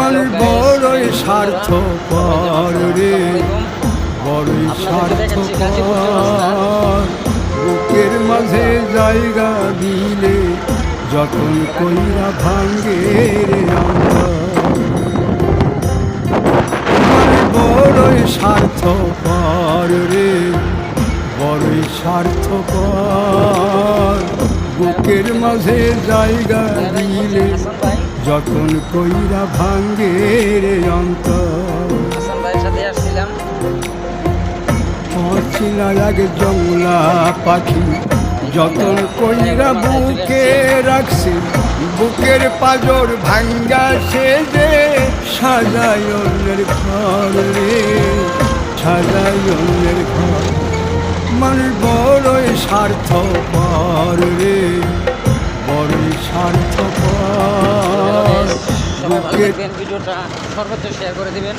মানুষ বড়ই স্বার্থপর রে, বড়ই স্বার্থপর। বুকের মাঝে জায়গা দিলে যখন কইরা ভাঙ্গে রে বড়ই স্বার্থপর রে, বড়ই স্বার্থপর। বুকের মাঝে জায়গা দিলে যখন কইরা ভাঙ্গে রে অন্তর। অচিনা লাগে জংলা পাখি যতন কইরা বুকে রাখছে, বুকের পাজর ভাঙ্গা সে যে সাজায় অন্যের ঘর রে, সাজায় অন্যের ঘর। মানুষ বড়ই স্বার্থপর রে, বড়ই স্বার্থপর। সবাই ভালো থাকবেন, ভিডিওটা সর্বোচ্চ শেয়ার করে দিবেন।